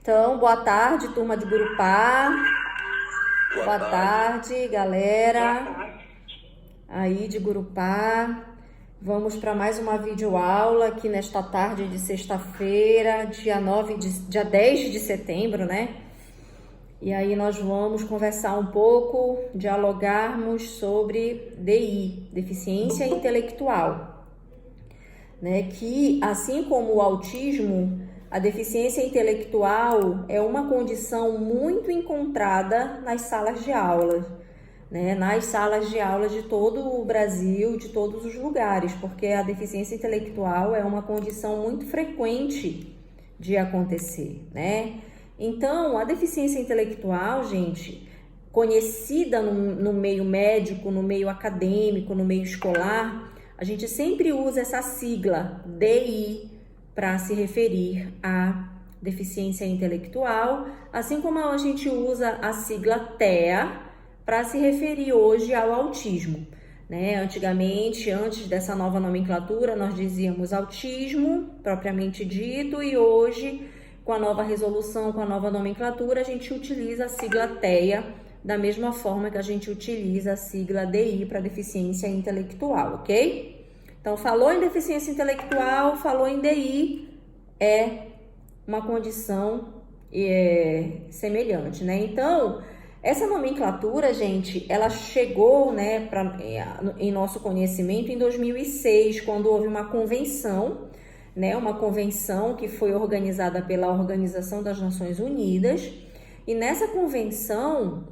Então, boa tarde, turma de Gurupá. Boa tarde, galera Boa tarde. aí de Gurupá. Vamos para mais uma videoaula aqui nesta tarde de sexta-feira, dia 10 de setembro, né? E aí nós vamos conversar um pouco, dialogarmos sobre DI, deficiência intelectual, né? Que assim como o autismo, a deficiência intelectual é uma condição muito encontrada nas salas de aula, né? Nas salas de aula de todo o Brasil, de todos os lugares, porque a deficiência intelectual é uma condição muito frequente de acontecer, né? Então, a deficiência intelectual, gente, conhecida no meio médico, no meio acadêmico, no meio escolar, a gente sempre usa essa sigla DI para se referir à deficiência intelectual, assim como a gente usa a sigla TEA para se referir hoje ao autismo, né? Antigamente, antes dessa nova nomenclatura, nós dizíamos autismo propriamente dito, e hoje, com a nova resolução, com a nova nomenclatura, a gente utiliza a sigla TEA da mesma forma que a gente utiliza a sigla DI para deficiência intelectual, ok? Então, falou em deficiência intelectual, falou em DI, é uma condição semelhante, né? Então, essa nomenclatura, gente, ela chegou, né, em nosso conhecimento em 2006, quando houve uma convenção, né, uma convenção que foi organizada pela Organização das Nações Unidas, e nessa convenção,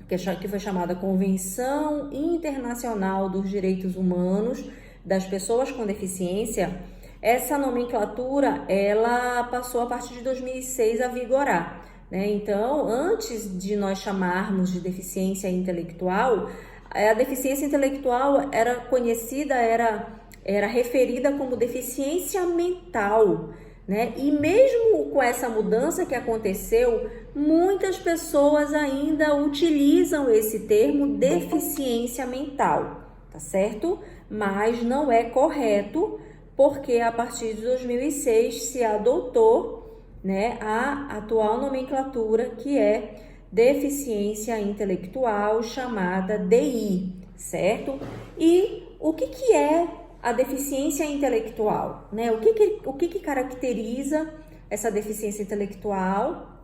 que foi chamada Convenção Internacional dos Direitos Humanos das Pessoas com Deficiência, essa nomenclatura, ela passou a partir de 2006 a vigorar, né? Então, antes de nós chamarmos de deficiência intelectual, a deficiência intelectual era conhecida, era referida como deficiência mental, né? E mesmo com essa mudança que aconteceu, muitas pessoas ainda utilizam esse termo deficiência mental, tá certo? Mas não é correto, porque a partir de 2006 se adotou, né, a atual nomenclatura, que é deficiência intelectual, chamada DI, certo? E o que é a deficiência intelectual, né? O que caracteriza essa deficiência intelectual,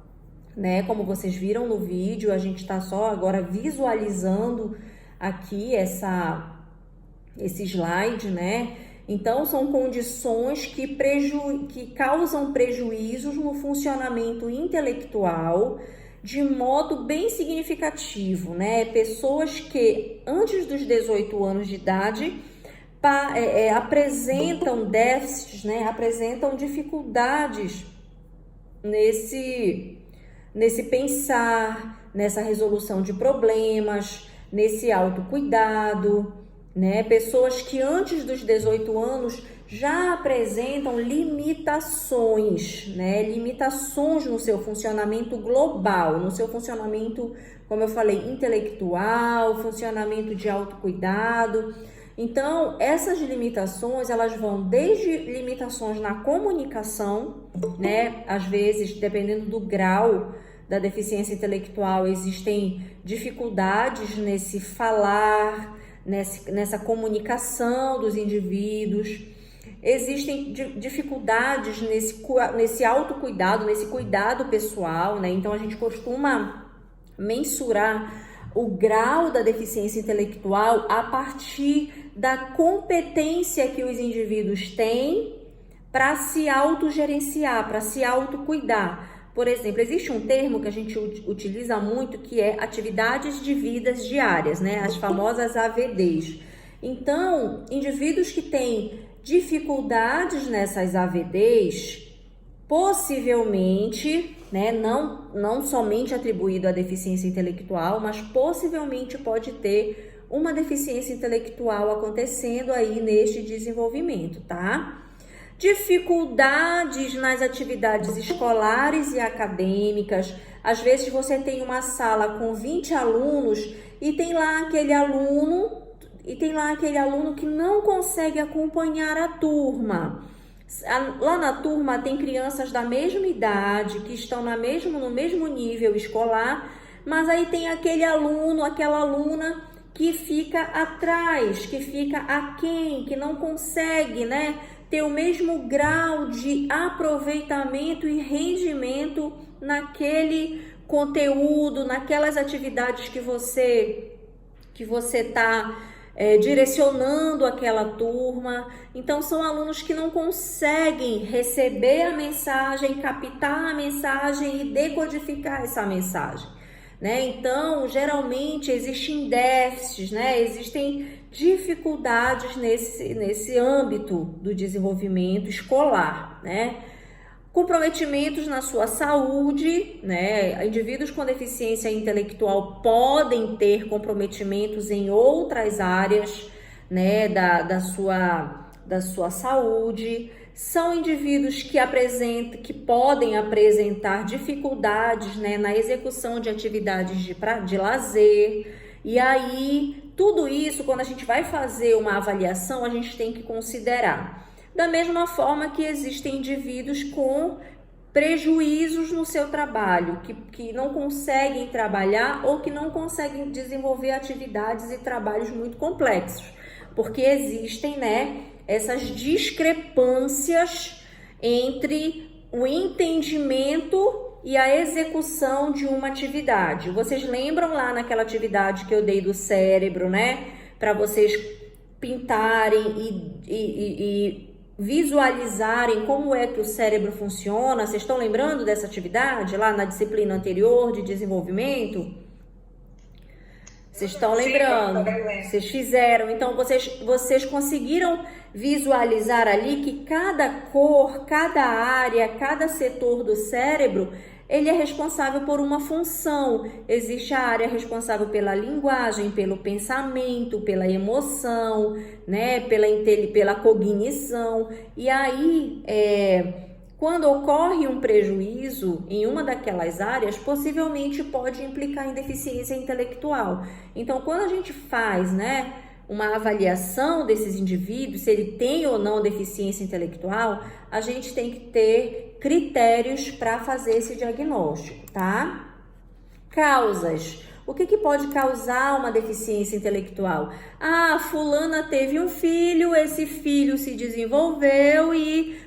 né? Como vocês viram no vídeo, a gente está só agora visualizando aqui esse slide, né? Então, são condições que causam prejuízos no funcionamento intelectual de modo bem significativo, né? Pessoas que antes dos 18 anos de idade apresentam déficits, né? Apresentam dificuldades nesse pensar, nessa resolução de problemas, nesse autocuidado, né? Pessoas que antes dos 18 anos já apresentam limitações, né? Limitações no seu funcionamento global, no seu funcionamento, como eu falei, intelectual, funcionamento de autocuidado. Então, essas limitações, elas vão desde limitações na comunicação, né? Às vezes, dependendo do grau da deficiência intelectual, existem dificuldades nesse falar, nessa comunicação dos indivíduos. Existem dificuldades nesse autocuidado, nesse cuidado pessoal, né? Então, a gente costuma mensurar o grau da deficiência intelectual a partir da competência que os indivíduos têm para se autogerenciar, para se autocuidar. Por exemplo, existe um termo que a gente utiliza muito, que é atividades de vidas diárias, né? As famosas AVDs. Então, indivíduos que têm dificuldades nessas AVDs, possivelmente, né, não somente atribuído à deficiência intelectual, mas possivelmente pode ter uma deficiência intelectual acontecendo aí neste desenvolvimento, tá? Dificuldades nas atividades escolares e acadêmicas. Às vezes você tem uma sala com 20 alunos e tem lá aquele aluno que não consegue acompanhar a turma. Lá na turma tem crianças da mesma idade, que estão no mesmo nível escolar, mas aí tem aquele aluno, aquela aluna que fica atrás, que fica aquém, que não consegue, né, ter o mesmo grau de aproveitamento e rendimento naquele conteúdo, naquelas atividades que você está direcionando aquela turma. Então, são alunos que não conseguem receber a mensagem, captar a mensagem e decodificar essa mensagem, né? Então, geralmente existem déficits, né? Existem dificuldades nesse âmbito do desenvolvimento escolar, né? Comprometimentos na sua saúde, né? Indivíduos com deficiência intelectual podem ter comprometimentos em outras áreas, né, da sua saúde. São indivíduos que podem apresentar dificuldades, né, na execução de atividades de lazer. E aí, tudo isso, quando a gente vai fazer uma avaliação, a gente tem que considerar. Da mesma forma que existem indivíduos com prejuízos no seu trabalho, que não conseguem trabalhar ou que não conseguem desenvolver atividades e trabalhos muito complexos, porque existem, né, essas discrepâncias entre o entendimento e a execução de uma atividade. Vocês lembram lá naquela atividade que eu dei do cérebro, né, para vocês pintarem e visualizarem como é que o cérebro funciona? Vocês estão lembrando dessa atividade lá na disciplina anterior de desenvolvimento? Vocês estão lembrando? Vocês fizeram. Então, vocês conseguiram visualizar ali que cada cor, cada área, cada setor do cérebro, ele é responsável por uma função. Existe a área responsável pela linguagem, pelo pensamento, pela emoção, né, pela cognição. E aí, quando ocorre um prejuízo em uma daquelas áreas, possivelmente pode implicar em deficiência intelectual. Então, quando a gente faz, né, uma avaliação desses indivíduos, se ele tem ou não deficiência intelectual, a gente tem que ter critérios para fazer esse diagnóstico, tá? Causas. O que pode causar uma deficiência intelectual? Ah, fulana teve um filho, esse filho se desenvolveu e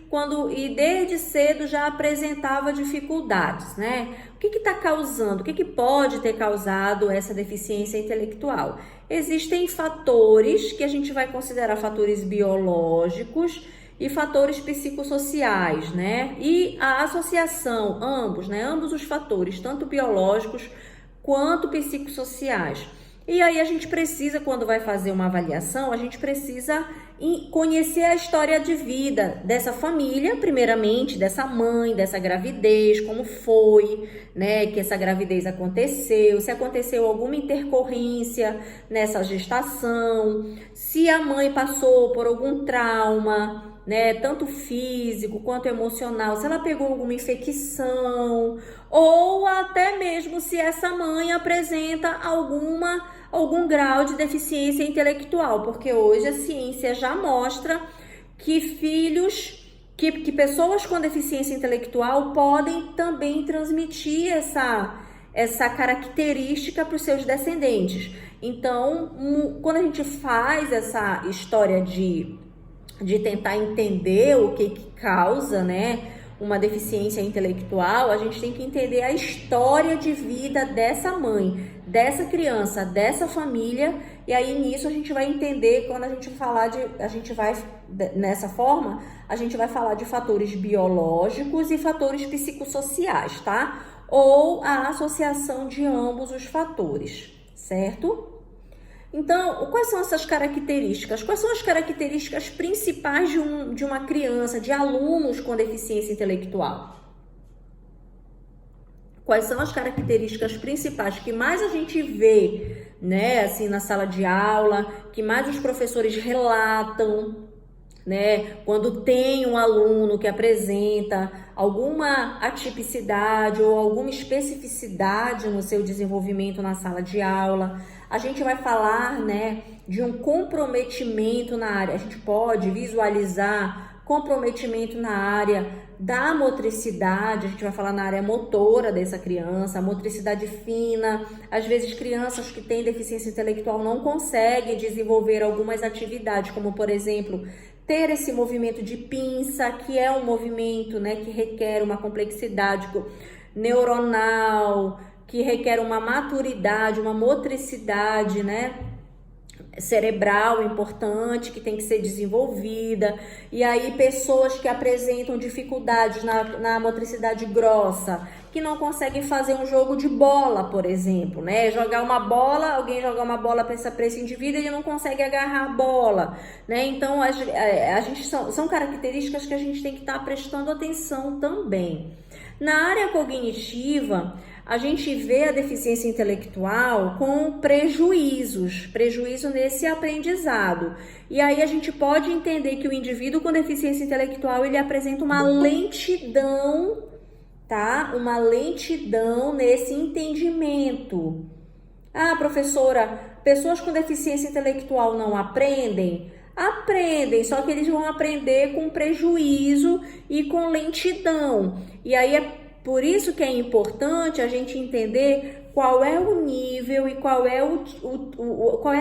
desde cedo já apresentava dificuldades, né? O que está causando? O que pode ter causado essa deficiência intelectual? Existem fatores que a gente vai considerar fatores biológicos e fatores psicossociais, né? E a associação, ambos os fatores, tanto biológicos quanto psicossociais. E aí a gente precisa, quando vai fazer uma avaliação, a gente precisa conhecer a história de vida dessa família, primeiramente, dessa mãe, dessa gravidez, como foi, né, que essa gravidez aconteceu, se aconteceu alguma intercorrência nessa gestação, se a mãe passou por algum trauma, né, tanto físico quanto emocional, se ela pegou alguma infecção, ou até mesmo se essa mãe apresenta algum grau de deficiência intelectual, porque hoje a ciência já mostra que que pessoas com deficiência intelectual podem também transmitir essa característica para os seus descendentes. Então, quando a gente faz essa história de tentar entender o que causa, né, uma deficiência intelectual, a gente tem que entender a história de vida dessa mãe, dessa criança, dessa família, e aí nisso a gente vai entender, quando a gente falar nessa forma, a gente vai falar de fatores biológicos e fatores psicossociais, tá? Ou a associação de ambos os fatores, certo? Então, quais são essas características? Quais são as características principais de uma criança, de alunos com deficiência intelectual? Quais são as características principais que mais a gente vê, né, assim, na sala de aula, que mais os professores relatam, né, quando tem um aluno que apresenta alguma atipicidade ou alguma especificidade no seu desenvolvimento na sala de aula? A gente vai falar, né, de um comprometimento na área. A gente pode visualizar comprometimento na área da motricidade, a gente vai falar na área motora dessa criança, a motricidade fina. Às vezes crianças que têm deficiência intelectual não conseguem desenvolver algumas atividades, como por exemplo, ter esse movimento de pinça, que é um movimento, né, que requer uma complexidade neuronal, que requer uma maturidade, uma motricidade, né, cerebral importante, que tem que ser desenvolvida. E aí pessoas que apresentam dificuldades na motricidade grossa, que não conseguem fazer um jogo de bola, por exemplo, né? Jogar uma bola, alguém jogar uma bola para esse indivíduo, ele não consegue agarrar a bola, né? Então a gente são características que a gente tem que estar prestando atenção também. Na área cognitiva, a gente vê a deficiência intelectual com prejuízo nesse aprendizado. E aí a gente pode entender que o indivíduo com deficiência intelectual, ele apresenta uma lentidão, tá? Uma lentidão nesse entendimento. Ah, professora, pessoas com deficiência intelectual não aprendem? Aprendem, só que eles vão aprender com prejuízo e com lentidão. E aí é por isso que é importante a gente entender qual é o nível e qual é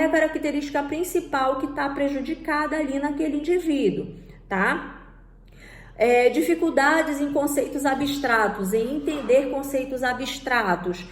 a característica principal que está prejudicada ali naquele indivíduo, tá? Dificuldades em conceitos abstratos, em entender conceitos abstratos.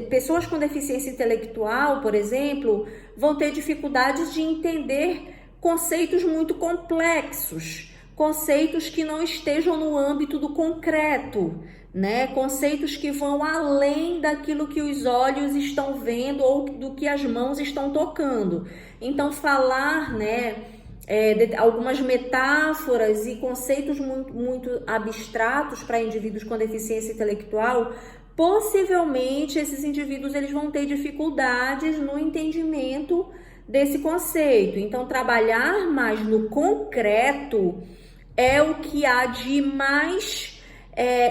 Pessoas com deficiência intelectual, por exemplo, vão ter dificuldades de entender conceitos muito complexos, conceitos que não estejam no âmbito do concreto, né? Conceitos que vão além daquilo que os olhos estão vendo ou do que as mãos estão tocando. Então, falar, né, de algumas metáforas e conceitos muito abstratos para indivíduos com deficiência intelectual, possivelmente esses indivíduos eles vão ter dificuldades no entendimento desse conceito. Então, trabalhar mais no concreto é o que há de mais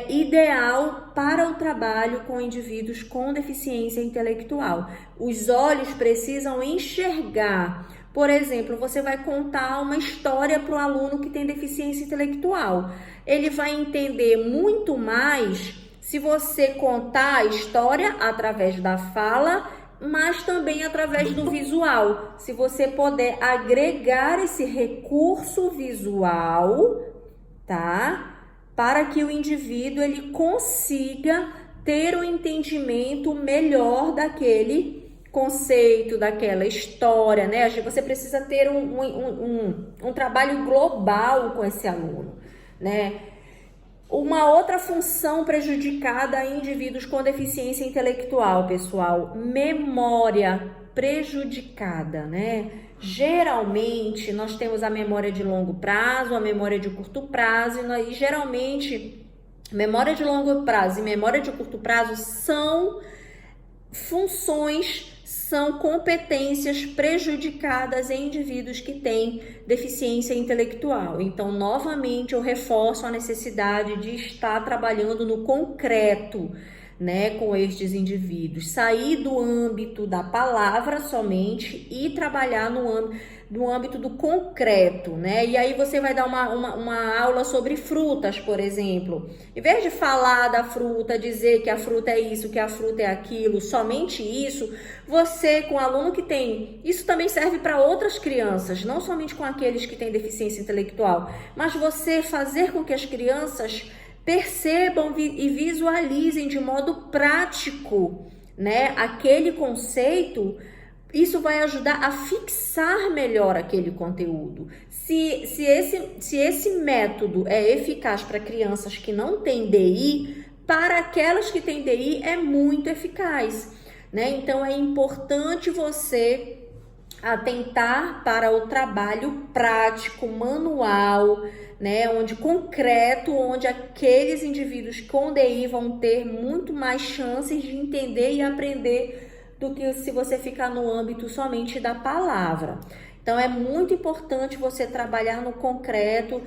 ideal para o trabalho com indivíduos com deficiência intelectual. Os olhos precisam enxergar. Por exemplo, você vai contar uma história para o aluno que tem deficiência intelectual. Ele vai entender muito mais se você contar a história através da fala, mas também através do visual. Se você puder agregar esse recurso visual, tá? Para que o indivíduo ele consiga ter um entendimento melhor daquele conceito, daquela história, né? Você precisa ter um trabalho global com esse aluno, né? Uma outra função prejudicada em indivíduos com deficiência intelectual, pessoal, memória prejudicada, né? Geralmente, nós temos a memória de longo prazo, a memória de curto prazo, e geralmente, memória de longo prazo e memória de curto prazo são funções, são competências prejudicadas em indivíduos que têm deficiência intelectual. Então, novamente, eu reforço a necessidade de estar trabalhando no concreto, né, com estes indivíduos. Sair do âmbito da palavra somente e trabalhar no âmbito do concreto, né? E aí você vai dar uma aula sobre frutas, por exemplo. Em vez de falar da fruta, dizer que a fruta é isso, que a fruta é aquilo, somente isso, você, com o aluno que tem... Isso também serve para outras crianças, não somente com aqueles que têm deficiência intelectual, mas você fazer com que as crianças percebam e visualizem de modo prático, né, aquele conceito. Isso vai ajudar a fixar melhor aquele conteúdo. Se esse método é eficaz para crianças que não têm DI, para aquelas que têm DI é muito eficaz, né? Então, é importante você atentar para o trabalho prático, manual, né, onde aqueles indivíduos com DI vão ter muito mais chances de entender e aprender do que se você ficar no âmbito somente da palavra. Então, é muito importante você trabalhar no concreto,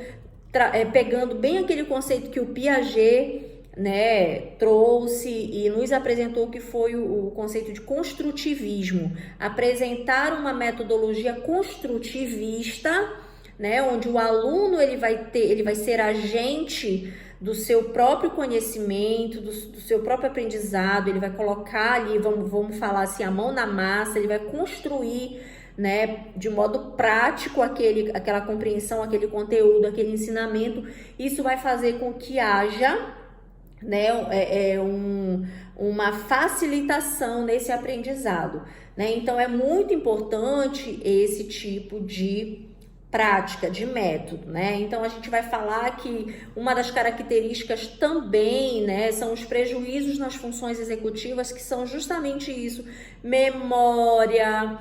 pegando bem aquele conceito que o Piaget, né, trouxe e nos apresentou, que foi o conceito de construtivismo. Apresentar uma metodologia construtivista, né? Onde o aluno ele vai ser agente do seu próprio conhecimento, do seu próprio aprendizado, ele vai colocar ali, vamos falar assim, a mão na massa, ele vai construir, né, de modo prático aquela compreensão, aquele conteúdo, aquele ensinamento. Isso vai fazer com que haja, né, uma facilitação nesse aprendizado, né? Então é muito importante esse tipo de prática, de método, né? Então a gente vai falar que uma das características também, né, são os prejuízos nas funções executivas, que são justamente isso: memória,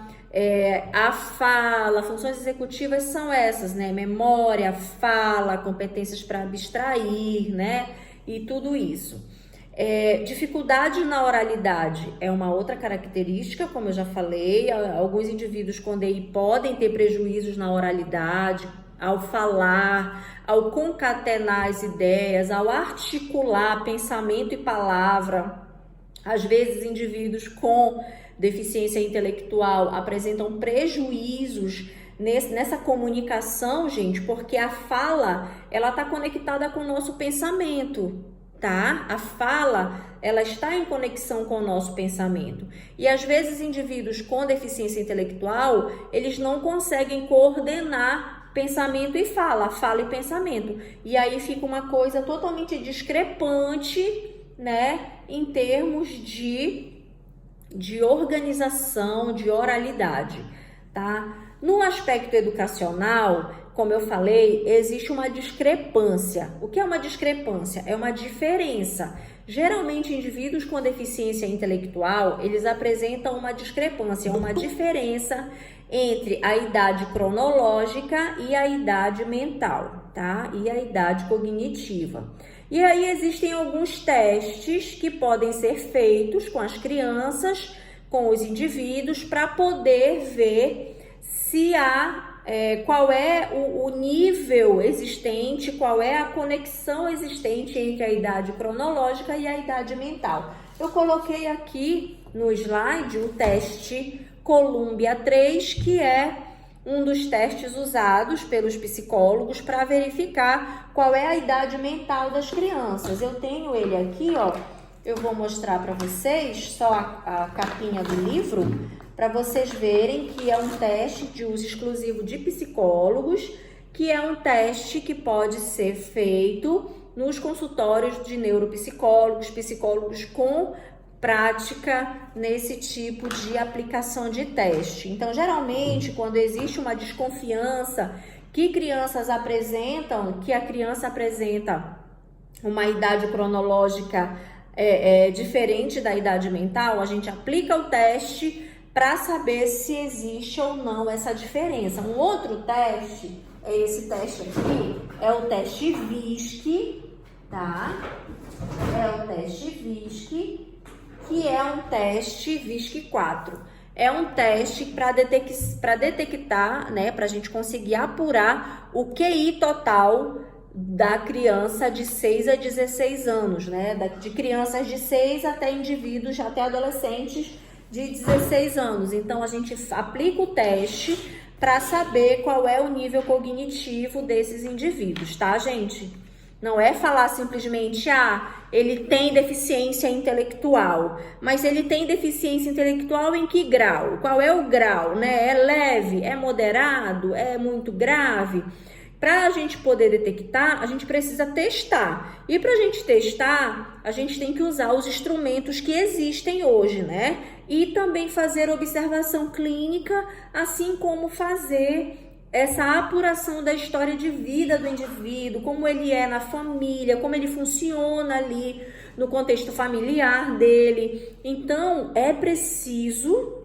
a fala. Funções executivas são essas, né? Memória, fala, competências para abstrair, né? E tudo isso. Dificuldade na oralidade é uma outra característica, como eu já falei. Alguns indivíduos com DI podem ter prejuízos na oralidade, ao falar, ao concatenar as ideias, ao articular pensamento e palavra. Às vezes, indivíduos com deficiência intelectual apresentam prejuízos nessa comunicação, gente, porque a fala, ela está conectada com o nosso pensamento, tá? A fala, ela está em conexão com o nosso pensamento. E às vezes indivíduos com deficiência intelectual, eles não conseguem coordenar pensamento e fala e pensamento. E aí fica uma coisa totalmente discrepante, né, em termos de organização, de oralidade, tá? No aspecto educacional, como eu falei, existe uma discrepância. O que é uma discrepância? É uma diferença. Geralmente, indivíduos com deficiência intelectual, eles apresentam uma discrepância, uma diferença entre a idade cronológica e a idade mental, tá? E a idade cognitiva. E aí existem alguns testes que podem ser feitos com as crianças, com os indivíduos, para poder ver se qual é o nível existente, qual é a conexão existente entre a idade cronológica e a idade mental. Eu coloquei aqui no slide o teste Columbia 3, que é um dos testes usados pelos psicólogos para verificar qual é a idade mental das crianças. Eu tenho ele aqui, ó. Eu vou mostrar para vocês só a capinha do livro, para vocês verem que é um teste de uso exclusivo de psicólogos, que é um teste que pode ser feito nos consultórios de neuropsicólogos, psicólogos com prática nesse tipo de aplicação de teste. Então, geralmente, quando existe uma desconfiança que a criança apresenta uma idade cronológica diferente da idade mental, a gente aplica o teste para saber se existe ou não essa diferença. Um outro teste é esse teste aqui, é o teste VISC, tá? É o teste VISC, que é um teste VISC-4. É um teste para detectar, né, para a gente conseguir apurar o QI total da criança de 6 a 16 anos, né? De crianças de 6 até indivíduos, até adolescentes de 16 anos. Então, a gente aplica o teste para saber qual é o nível cognitivo desses indivíduos, tá, gente? Não é falar simplesmente, ele tem deficiência intelectual, mas ele tem deficiência intelectual em que grau? Qual é o grau, né? É leve, é moderado, é muito grave? Para a gente poder detectar, a gente precisa testar. E para a gente testar, a gente tem que usar os instrumentos que existem hoje, né? E também fazer observação clínica, assim como fazer essa apuração da história de vida do indivíduo, como ele é na família, como ele funciona ali no contexto familiar dele. Então, é preciso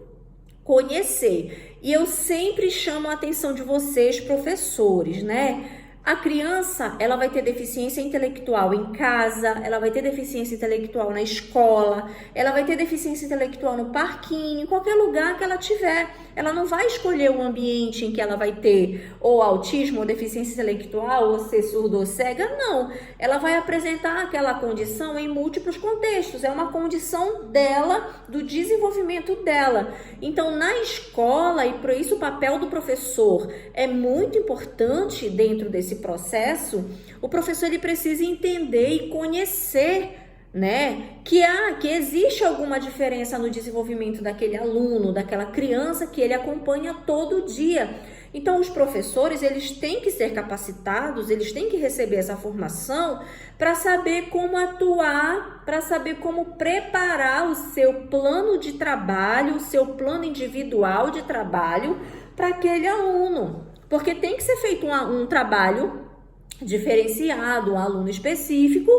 conhecer. E eu sempre chamo a atenção de vocês, professores, né? A criança, ela vai ter deficiência intelectual em casa, ela vai ter deficiência intelectual na escola, ela vai ter deficiência intelectual no parquinho, em qualquer lugar que ela tiver. Ela não vai escolher o ambiente em que ela vai ter ou autismo, ou deficiência intelectual, ou ser surdo ou cega, não. Ela vai apresentar aquela condição em múltiplos contextos, é uma condição dela, do desenvolvimento dela. Então, na escola, e por isso o papel do professor é muito importante dentro desse processo, o professor ele precisa entender e conhecer, né, que existe alguma diferença no desenvolvimento daquele aluno, daquela criança que ele acompanha todo dia. Então, os professores, eles têm que ser capacitados, eles têm que receber essa formação para saber como atuar, para saber como preparar o seu plano de trabalho, o seu plano individual de trabalho para aquele aluno. Porque tem que ser feito um trabalho diferenciado, um aluno específico,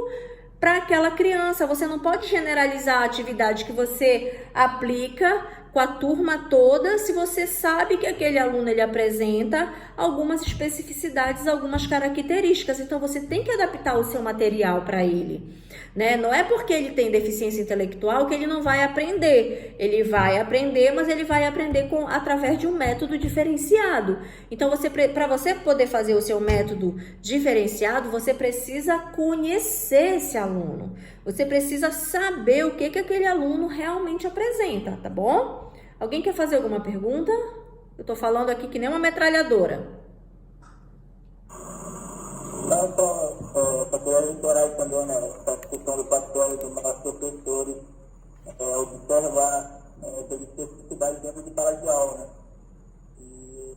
para aquela criança. Você não pode generalizar a atividade que você aplica com a turma toda se você sabe que aquele aluno ele apresenta algumas especificidades, algumas características. Então você tem que adaptar o seu material para ele, né? Não é porque ele tem deficiência intelectual que ele não vai aprender. Ele vai aprender, mas ele vai aprender através de um método diferenciado. Então para você poder fazer o seu método diferenciado, você precisa conhecer esse aluno. Você precisa saber o que aquele aluno realmente apresenta, tá bom? Alguém quer fazer alguma pergunta? Eu tô falando aqui que nem uma metralhadora. Não, só queria reiterar também, né, essa questão do papel dos nossos professores, observar essas especificidades dentro de sala de aula, né? E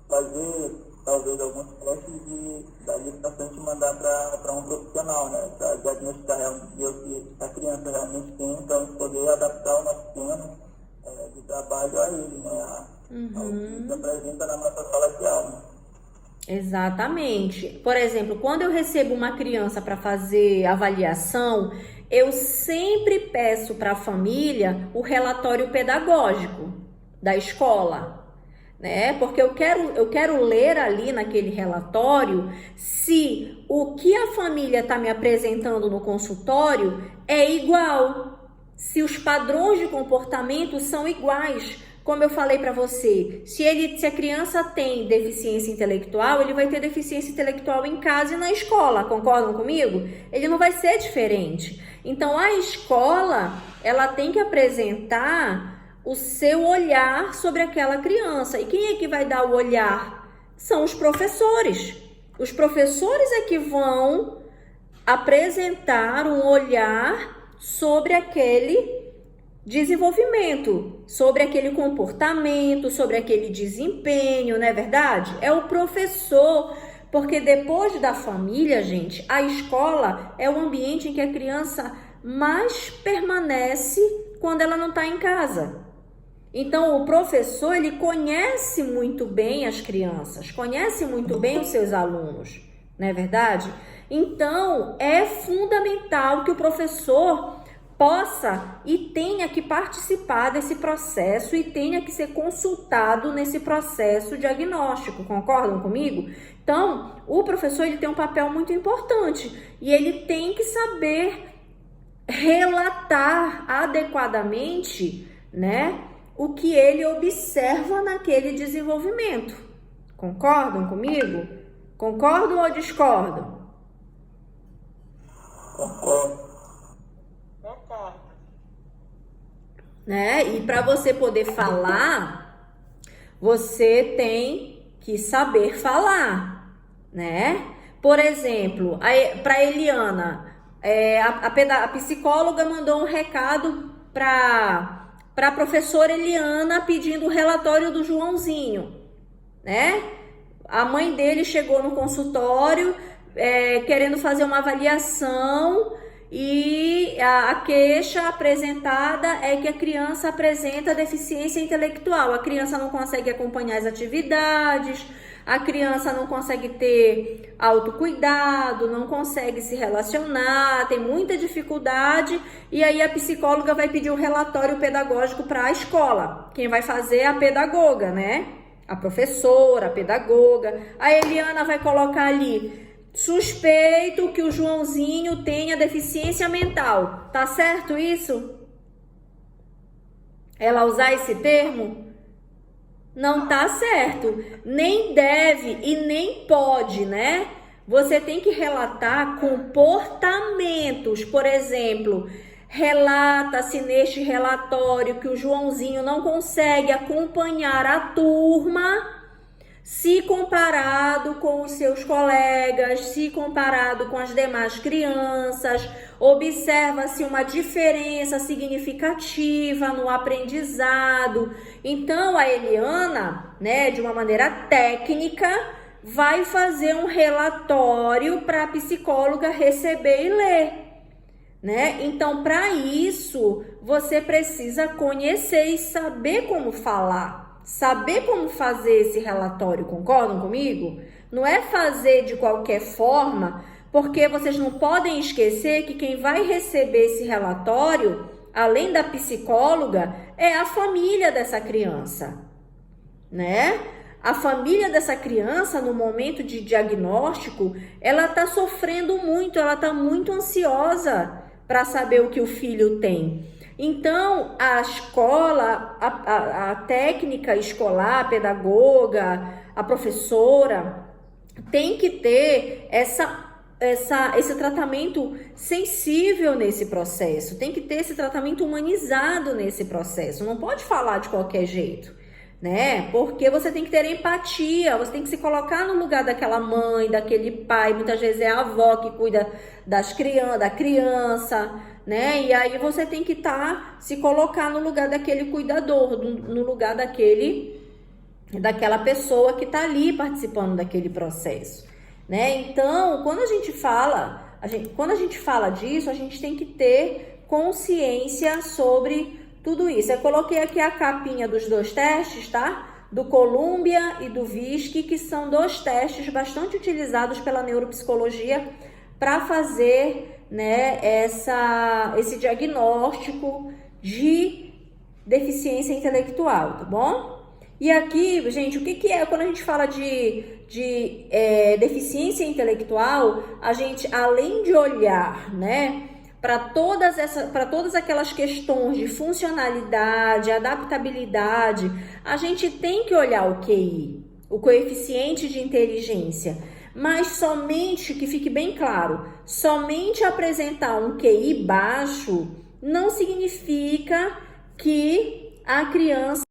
fazer, talvez, alguns testes e dali para frente mandar para um profissional, né? Para diagnosticar realmente o que a criança realmente tem, para a gente poder adaptar o nosso plano de trabalho a ele, né? Ao que se apresenta na nossa sala de aula. Exatamente. Por exemplo, quando eu recebo uma criança para fazer avaliação, eu sempre peço para a família o relatório pedagógico da escola, né? Porque eu quero ler ali naquele relatório se o que a família está me apresentando no consultório é igual, se os padrões de comportamento são iguais. Como eu falei para você, se a criança tem deficiência intelectual, ele vai ter deficiência intelectual em casa e na escola, concordam comigo? Ele não vai ser diferente. Então, a escola, ela tem que apresentar o seu olhar sobre aquela criança. E quem é que vai dar o olhar? São os professores. Os professores é que vão apresentar um olhar sobre aquele desenvolvimento, sobre aquele comportamento, sobre aquele desempenho, não é verdade? É o professor, porque depois da família, gente, a escola é o ambiente em que a criança mais permanece quando ela não está em casa. Então, o professor, ele conhece muito bem as crianças, conhece muito bem os seus alunos, não é verdade? Então, é fundamental que o professor possa e tenha que participar desse processo e tenha que ser consultado nesse processo diagnóstico, concordam comigo? Então, o professor ele tem um papel muito importante e ele tem que saber relatar adequadamente, né, o que ele observa naquele desenvolvimento. Concordam comigo? Concordam ou discordam? Concordo. Né? E para você poder falar, você tem que saber falar, né? Por exemplo, para Eliana, a psicóloga mandou um recado para a professora Eliana pedindo o relatório do Joãozinho, né? A mãe dele chegou no consultório querendo fazer uma avaliação. E a queixa apresentada é que a criança apresenta deficiência intelectual. A criança não consegue acompanhar as atividades, a criança não consegue ter autocuidado, não consegue se relacionar, tem muita dificuldade. E aí a psicóloga vai pedir um relatório pedagógico para a escola. Quem vai fazer é a pedagoga, né? a professora, a pedagoga. A Eliana vai colocar ali: suspeito que o Joãozinho tenha deficiência mental. Tá certo isso? Ela usar esse termo? Não tá certo. Nem deve e nem pode, né? Você tem que relatar comportamentos. Por exemplo, relata-se neste relatório que o Joãozinho não consegue acompanhar a turma se comparado com os seus colegas, se comparado com as demais crianças. Observa-se uma diferença significativa no aprendizado. Então, a Eliana, né, de uma maneira técnica, vai fazer um relatório para a psicóloga receber e ler, né? Então, para isso, você precisa conhecer e saber como falar, saber como fazer esse relatório. Concordam comigo? Não é fazer de qualquer forma, porque vocês não podem esquecer que quem vai receber esse relatório, além da psicóloga, é a família dessa criança, né? A família dessa criança, no momento de diagnóstico, ela está sofrendo muito, ela está muito ansiosa para saber o que o filho tem. Então, a escola, a técnica escolar, a pedagoga, a professora, tem que ter esse tratamento sensível nesse processo, tem que ter esse tratamento humanizado nesse processo, não pode falar de qualquer jeito, né? Porque você tem que ter empatia, você tem que se colocar no lugar daquela mãe, daquele pai, muitas vezes é a avó que cuida da criança, né? E aí você tem que se colocar no lugar daquele cuidador, no lugar daquela pessoa que está ali participando daquele processo, né? Então, quando a gente fala disso, a gente tem que ter consciência sobre tudo isso. Eu coloquei aqui a capinha dos 2 testes, tá? Do Columbia e do VISC, que são 2 testes bastante utilizados pela neuropsicologia para fazer, né, esse diagnóstico de deficiência intelectual, tá bom? E aqui, gente, o que é quando a gente fala de deficiência intelectual? A gente, além de olhar, né, para todas aquelas questões de funcionalidade, adaptabilidade, a gente tem que olhar o QI, o coeficiente de inteligência. Mas somente, que fique bem claro, somente apresentar um QI baixo não significa que a criança